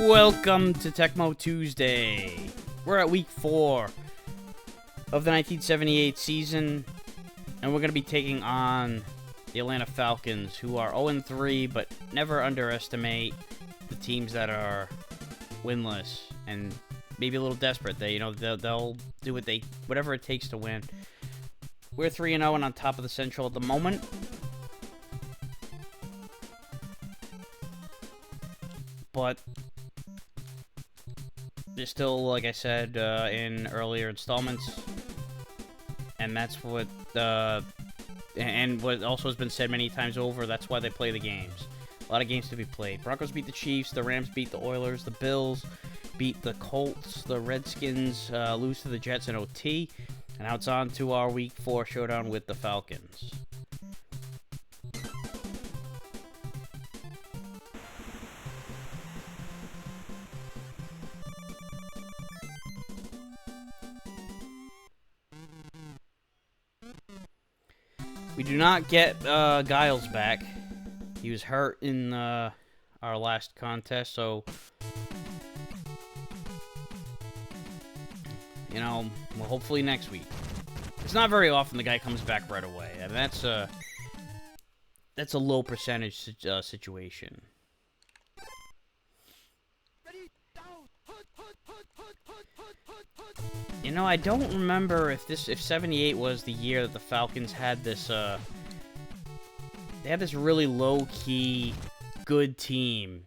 Welcome to Tecmo Tuesday. We're at week 4 of the 1978 season, and we're going to be taking on the Atlanta Falcons, who are 0-3, but never underestimate the teams that are winless and maybe a little desperate. They'll do whatever it takes to win. We're 3-0 and on top of the Central at the moment. But they're still, like I said in earlier installments, and that's what and what also has been said many times over. That's why they play the games. A lot of games to be played. Broncos beat the Chiefs. The Rams beat the Oilers. The Bills beat the Colts. The Redskins lose to the Jets in OT. And now it's on to our Week 4 showdown with the Falcons. We do not get Giles back. He was hurt in our last contest, so well, hopefully next week. It's not very often the guy comes back right away, and that's a low percentage situation. I don't remember if 78 was the year that the Falcons had this they had this really low-key good team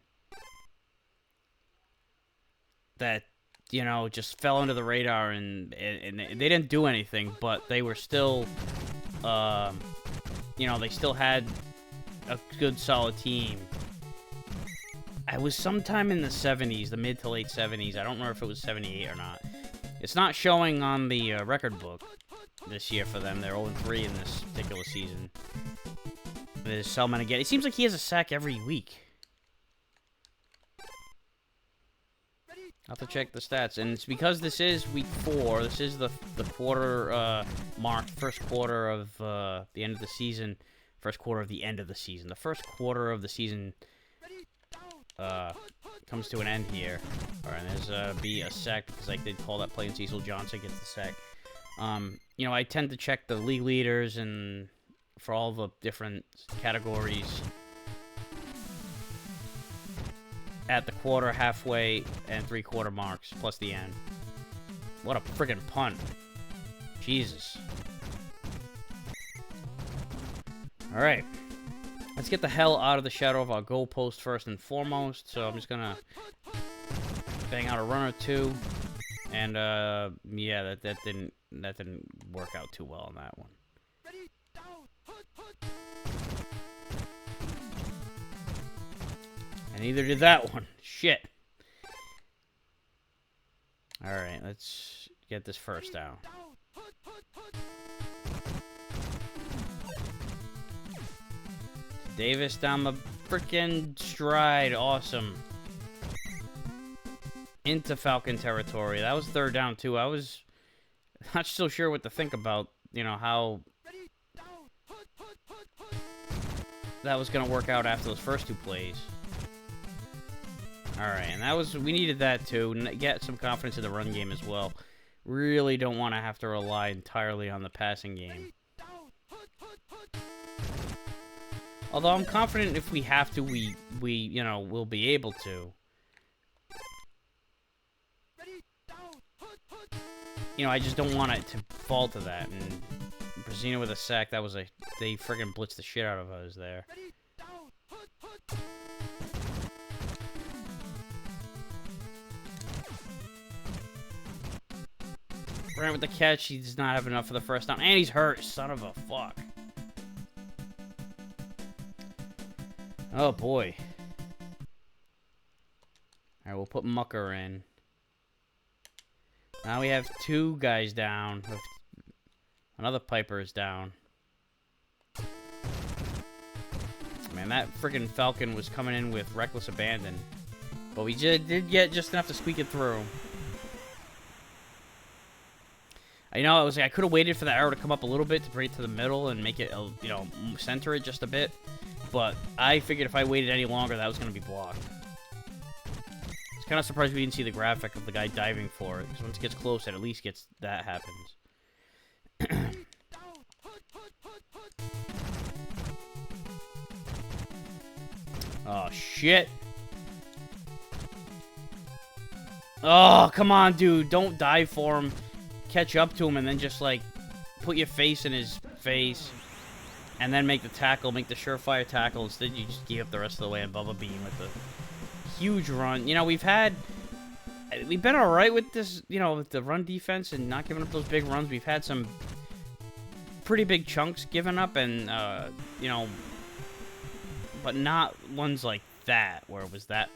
that just fell under the radar, and they didn't do anything, but they were still they still had a good solid team. It was sometime in the 70s, the mid to late 70s. I don't remember if it was 78 or not. It's not showing on the record book this year for them. They're 0-3 in this particular season. There's Selman again. It seems like he has a sack every week. I'll have to check the stats. And it's because this is week 4. This is the quarter marked first quarter of the end of the season. First quarter of the end of the season. The first quarter of the season comes to an end here. Alright, there's be a sack because I did call that play and Cecil Johnson gets the sack. I tend to check the league leaders and for all the different categories at the quarter, halfway, and three-quarter marks, plus the end. What a friggin' punt. Jesus. Alright. Let's get the hell out of the shadow of our goalpost first and foremost. So I'm just gonna bang out a run or two. And yeah, that didn't work out too well on that one. And neither did that one. Shit. Alright, let's get this first down. Davis down the frickin' stride. Awesome. Into Falcon territory. That was third down, too. I was not so sure what to think about, how that was going to work out after those first two plays. Alright, and we needed that, too. Get some confidence in the run game as well. Really don't want to have to rely entirely on the passing game. Although I'm confident if we have to, we'll be able to. I just don't want it to fall to that. And Brazina with a sack, they friggin' blitzed the shit out of us there. Grant with the catch, he does not have enough for the first down. And he's hurt, son of a fuck. Oh, boy. Alright, we'll put Mucker in. Now we have 2 guys down. Another Piper is down. Man, that freaking Falcon was coming in with reckless abandon. But we did get just enough to squeak it through. I could have waited for the arrow to come up a little bit to bring it to the middle and make it, center it just a bit. But I figured if I waited any longer, that was going to be blocked. Kind of surprised we didn't see the graphic of the guy diving for it, because once it gets close, it at least gets that happens. Oh, shit. Oh, come on, dude. Don't dive for him. Catch up to him and then just, like, put your face in his face. And then make the tackle, make the surefire tackle. Instead, you just give up the rest of the way and Bubba Beam with the huge run. You know, we've been alright with this, you know, with the run defense and not giving up those big runs. We've had some pretty big chunks given up and, you know, but not ones like that, where it was that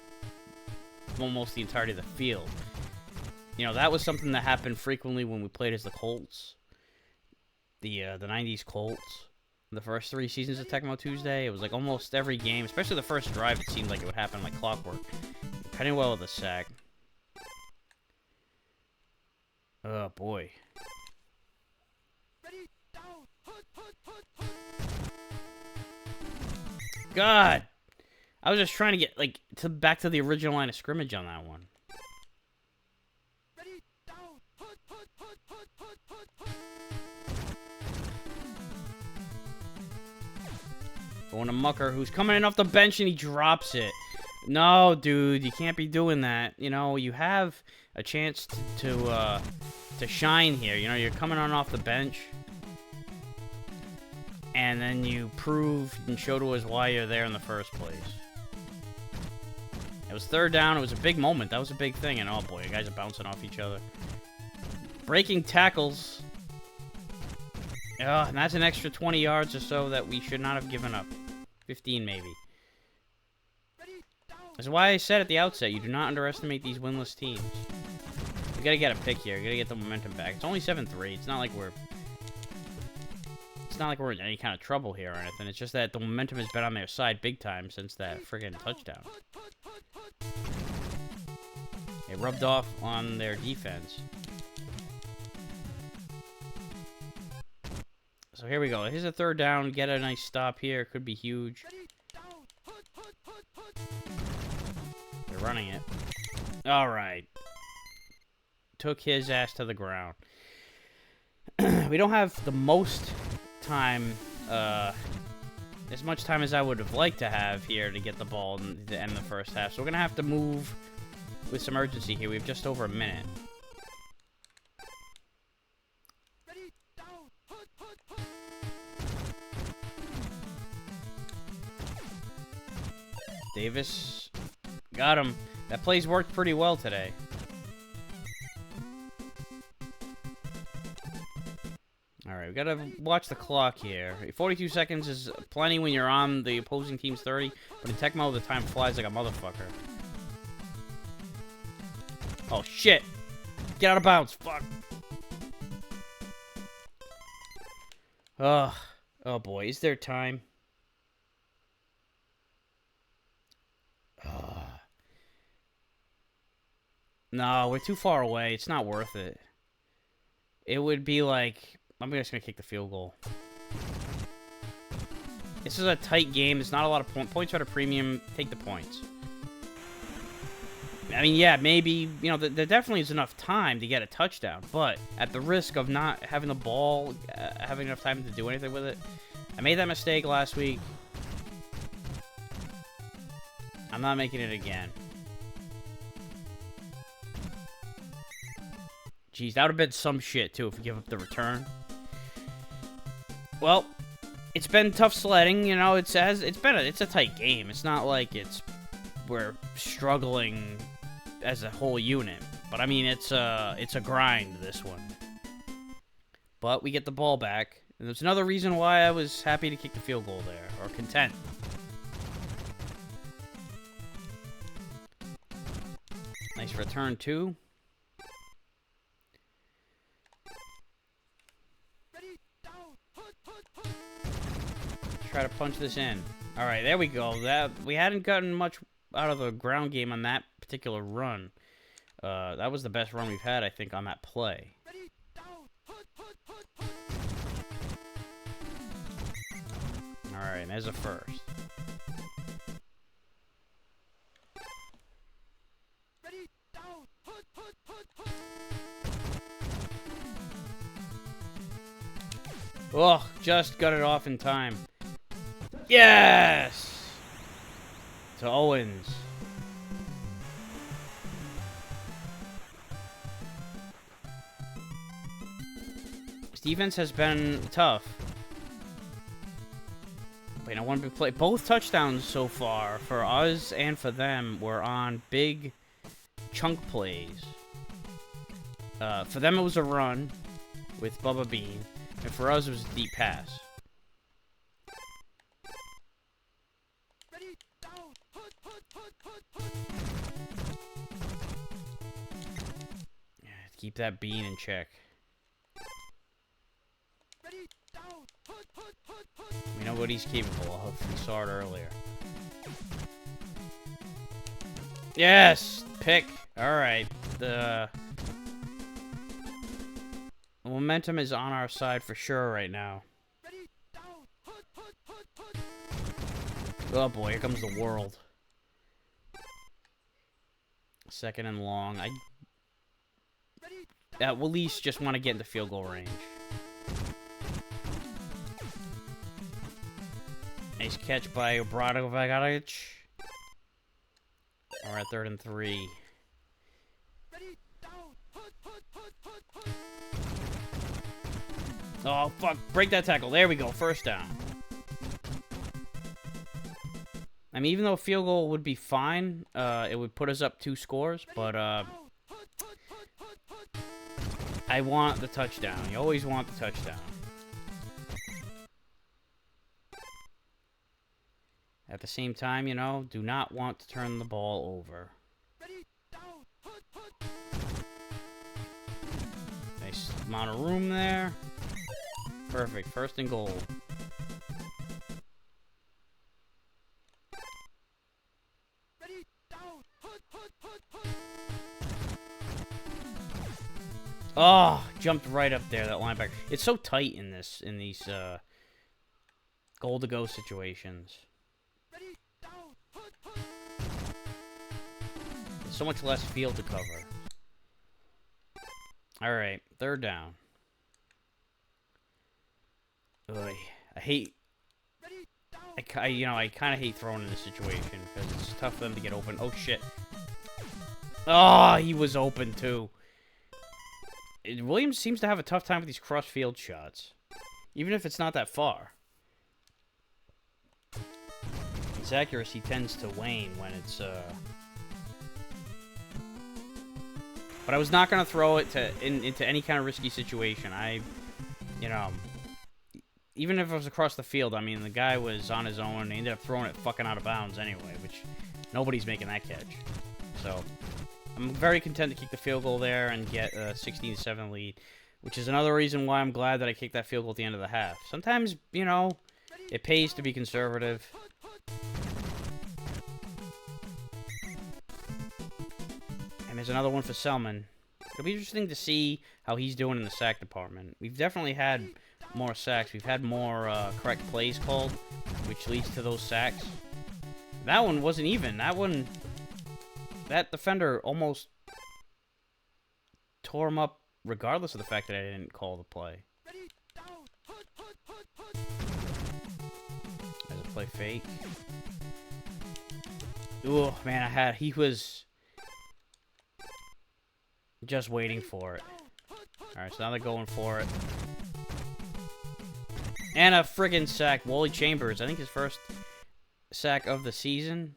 almost the entirety of the field. You know, that was something that happened frequently when we played as the Colts. The 90s Colts. The first 3 seasons of Tecmo Tuesday, it was like almost every game, especially the first drive, it seemed like it would happen like clockwork. Pennywell with a sack. Oh, boy. God! I was just trying to get, like, back to the original line of scrimmage on that one. Going to Mucker, who's coming in off the bench, and he drops it. No, dude, you can't be doing that. You know, you have a chance to shine here. You know, you're coming on off the bench. And then you prove and show to us why you're there in the first place. It was 3rd down. It was a big moment. That was a big thing. And, oh, boy, the guys are bouncing off each other. Breaking tackles. And that's an extra 20 yards or so that we should not have given up. 15, maybe. That's why I said at the outset, you do not underestimate these winless teams. You gotta get a pick here. You gotta get the momentum back. It's only 7-3. It's not like we're in any kind of trouble here or anything. It's just that the momentum has been on their side big time since that friggin' touchdown. It rubbed off on their defense. So here we go. Here's a 3rd down. Get a nice stop here. Could be huge. They're running it. All right. Took his ass to the ground. We don't have the most time, as much time as I would have liked to have here to get the ball to end the first half. So we're going to have to move with some urgency here. We have just over a minute. Davis got him. That play's worked pretty well today. Alright, we gotta watch the clock here. 42 seconds is plenty when you're on the opposing team's 30, but in Tecmo, the time flies like a motherfucker. Oh, shit! Get out of bounds, fuck! Ugh. Oh, boy, is there time? No, we're too far away. It's not worth it. It would be like... I'm just going to kick the field goal. This is a tight game. There's not a lot of points are at a premium. Take the points. I mean, yeah, maybe... You know, there definitely is enough time to get a touchdown. But at the risk of not having the ball, having enough time to do anything with it. I made that mistake last week. I'm not making it again. Jeez, that would have been some shit, too, if we give up the return. Well, it's been tough sledding, you know, it's a tight game. It's not like we're struggling as a whole unit. But, I mean, it's a grind, this one. But we get the ball back. And there's another reason why I was happy to kick the field goal there, or content. Nice return, too. Try to punch this in. All right, there we go. We hadn't gotten much out of the ground game on that particular run. That was the best run we've had, I think, on that play. All right, there's a first. Oh, just got it off in time. Yes! To Owens. His defense has been tough. Wait, I want to play. Both touchdowns so far for us and for them were on big chunk plays. For them, it was a run with Bubba Bean, and for us, it was a deep pass. Yeah, keep that Bean in check. We know what he's capable of. We saw it earlier. Yes! Pick! Alright. The momentum is on our side for sure right now. Oh boy, here comes the world. Second and long. I at least just want to get into field goal range. Nice catch by Obradovic. We're at 3rd and 3. Oh, fuck. Break that tackle. There we go. First down. I mean, even though a field goal would be fine, it would put us up 2 scores, but, I want the touchdown. You always want the touchdown. At the same time, you know, do not want to turn the ball over. Nice amount of room there. Perfect. 1st and goal. Oh, jumped right up there, that linebacker. It's so tight in these goal-to-go situations. There's so much less field to cover. Alright, 3rd down. Ugh, I hate... I kind of hate throwing in this situation, because it's tough for them to get open. Oh, shit. Oh, he was open, too. Williams seems to have a tough time with these cross-field shots. Even if it's not that far. His accuracy tends to wane when it's, But I was not going to throw it into any kind of risky situation. Even if it was across the field, I mean, the guy was on his own. He ended up throwing it fucking out of bounds anyway, which nobody's making that catch. So, I'm very content to kick the field goal there and get a 16-7 lead, which is another reason why I'm glad that I kicked that field goal at the end of the half. Sometimes, you know, it pays to be conservative. And there's another one for Selman. It'll be interesting to see how he's doing in the sack department. We've definitely had more sacks. We've had more correct plays called, which leads to those sacks. That one wasn't even. That defender almost tore him up regardless of the fact that I didn't call the play. As a play fake. Oh, man, he was just waiting for it. Alright, so now they're going for it. And a friggin' sack. Wally Chambers, I think his first sack of the season.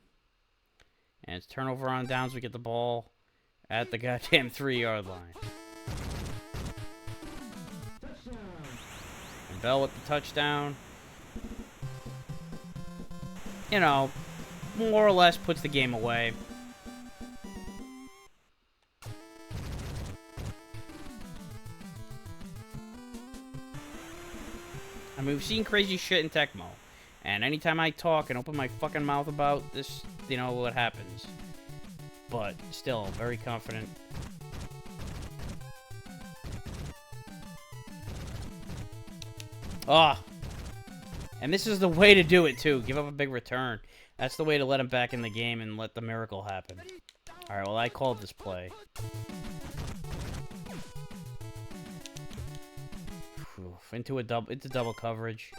And it's turnover on downs. We get the ball at the goddamn 3-yard line. And Bell with the touchdown. You know, more or less puts the game away. I mean, we've seen crazy shit in Tecmo. And anytime I talk and open my fucking mouth about this, you know what happens. But still, very confident. Ah! And this is the way to do it, too. Give up a big return. That's the way to let him back in the game and let the miracle happen. Alright, well, I called this play. Oof. into double coverage.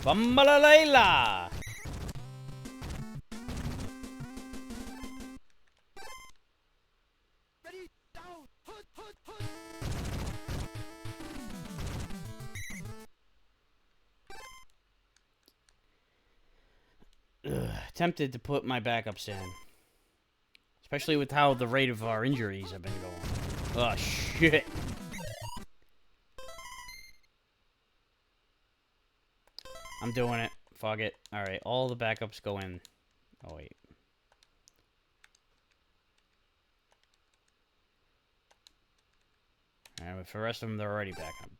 Bambalayla! Tempted to put my backups in. Especially with how the rate of our injuries have been going. Oh, shit. I'm doing it. Fuck it. Alright, all the backups go in. Oh, wait. Alright, but for the rest of them, they're already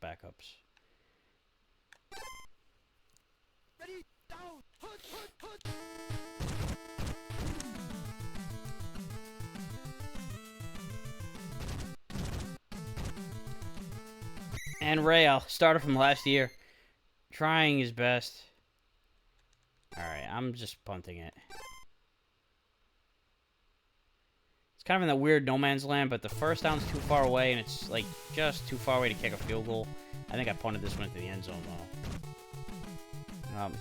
backups. And Ray, starter from last year, trying his best. Alright, I'm just punting it. It's kind of in that weird no man's land, but the first down's too far away, and it's like just too far away to kick a field goal. I think I punted this one into the end zone, though.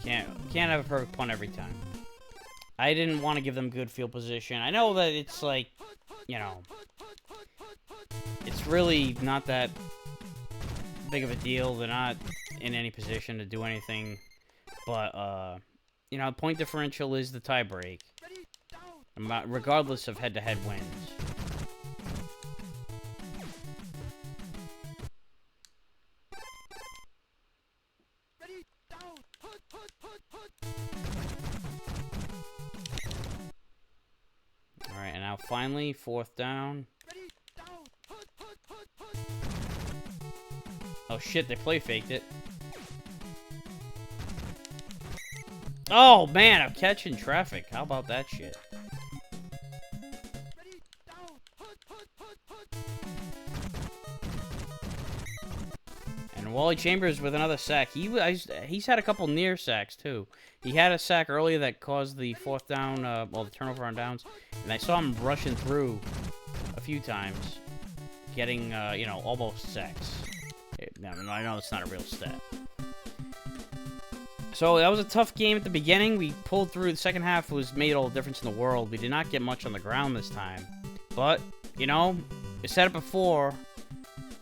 Can't have a perfect punt every time. I didn't want to give them good field position. I know that it's like, you know, it's really not that big of a deal. They're not in any position to do anything, but you know, point differential is the tie break, regardless of head-to-head wins. All right, and now finally, fourth down. Oh shit, they play faked it. Oh man, I'm catching traffic. How about that shit? And Wally Chambers with another sack. He's had a couple near sacks too. He had a sack earlier that caused the fourth down, well, the turnover on downs, and I saw him rushing through a few times, getting, you know, almost sacks. I know it's not a real stat. So that was a tough game at the beginning. We pulled through. The second half made all the difference in the world. We did not get much on the ground this time. But, you know, I said it before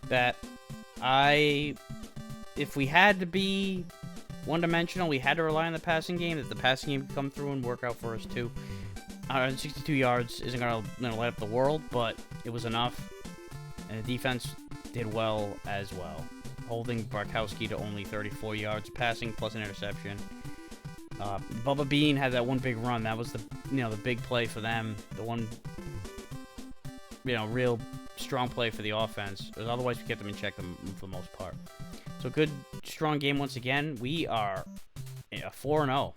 that if we had to be one-dimensional, we had to rely on the passing game, that the passing game could come through and work out for us too. 162 yards isn't going to light up the world, but it was enough. And the defense did well as well, holding Barkowski to only 34 yards passing plus an interception. Bubba Bean had that one big run. That was the big play for them. The one, real strong play for the offense. Otherwise, we kept them in check for the most part. So good, strong game once again. We are 4-0.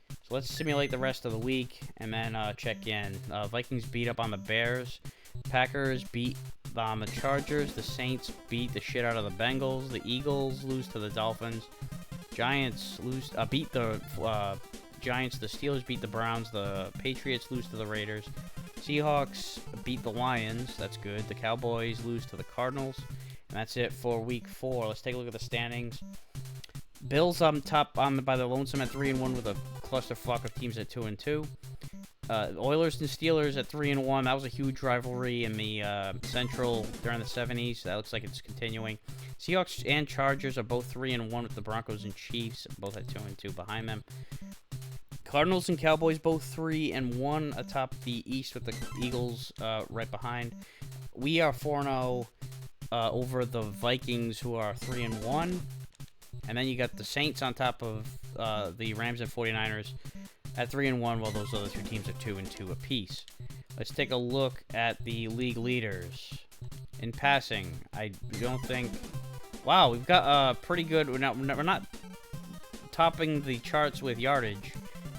So let's simulate the rest of the week and then check in. Vikings beat up on the Bears. Packers beat the Chargers. The Saints beat the shit out of the Bengals. The Eagles lose to the Dolphins. Giants beat the Giants. The Steelers beat the Browns. The Patriots lose to the Raiders. Seahawks beat the Lions. That's good. The Cowboys lose to the Cardinals. And that's it for week 4. Let's take a look at the standings. Bills on top by the lonesome at 3-1 with a clusterfuck of teams at 2-2. Oilers and Steelers at 3-1. That was a huge rivalry in the Central during the 70s. That looks like it's continuing. Seahawks and Chargers are both 3-1 with the Broncos and Chiefs both at 2-2 behind them. Cardinals and Cowboys both 3-1 atop the East with the Eagles right behind. We are 4-0 over the Vikings, who are 3-1. And then you got the Saints on top of the Rams and 49ers at 3-1, while those other two teams are 2-2 apiece. Let's take a look at the league leaders. In passing, I don't think... Wow, we've got pretty good... We're not topping the charts with yardage,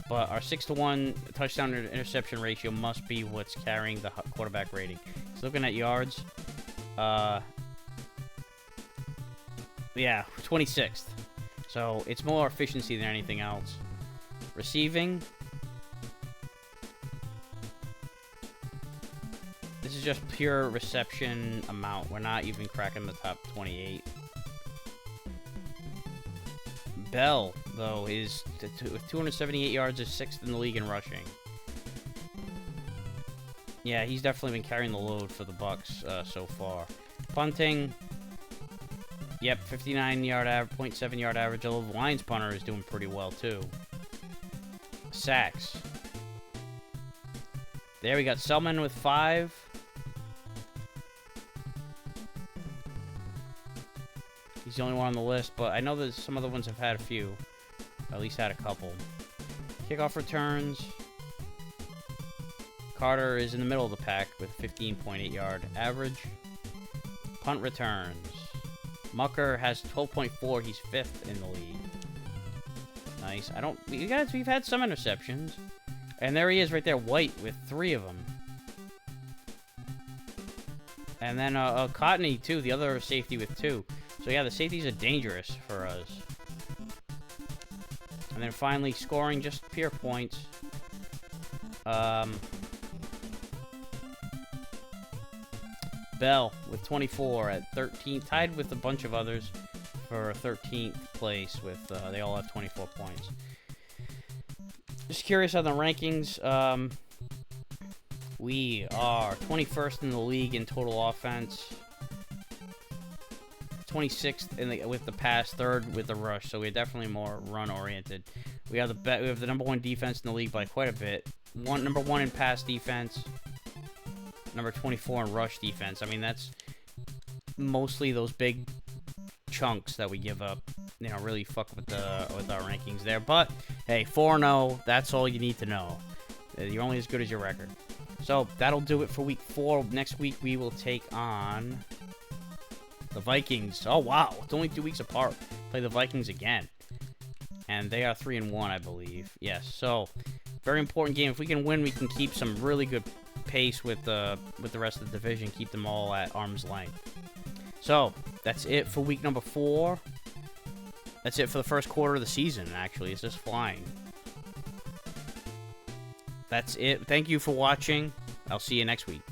but our 6-to-1 touchdown to interception ratio must be what's carrying the quarterback rating. So looking at yards, yeah, 26th. So it's more efficiency than anything else. Receiving, just pure reception amount. We're not even cracking the top 28. Bell, though, is with 278 yards, is 6th in the league in rushing. Yeah, he's definitely been carrying the load for the Bucs so far. Punting, yep, 59-yard average, 0.7-yard average. Although the Lions punter is doing pretty well too. Sacks. There we got Selman with 5. He's the only one on the list, but I know that some other ones have had a few. At least had a couple. Kickoff returns. Carter is in the middle of the pack with 15.8-yard average. Punt returns. Mucker has 12.4. He's 5th in the league. Nice. We've had some interceptions. And there he is right there, White, with 3 of them. And then Cotney, too, the other safety with 2. So, yeah, the safeties are dangerous for us. And then finally, scoring just pure points. Bell with 24 at 13th, tied with a bunch of others for 13th place with, they all have 24 points. Just curious on the rankings. We are 21st in the league in total offense. 26th with the pass, 3rd with the rush, so we're definitely more run-oriented. We have the number 1 defense in the league by quite a bit. Number 1 in pass defense. Number 24 in rush defense. I mean, that's mostly those big chunks that we give up. You know, really fuck with our rankings there. But hey, 4-0. That's all you need to know. You're only as good as your record. So that'll do it for week 4. Next week we will take on the Vikings. Oh wow, it's only 2 weeks apart. Play the Vikings again, and they are 3-1, I believe. Yes. So very important game. If we can win, we can keep some really good pace with the rest of the division. Keep them all at arm's length. So that's it for week number 4. That's it for the first quarter of the season, actually. It's just flying. That's it. Thank you for watching. I'll see you next week.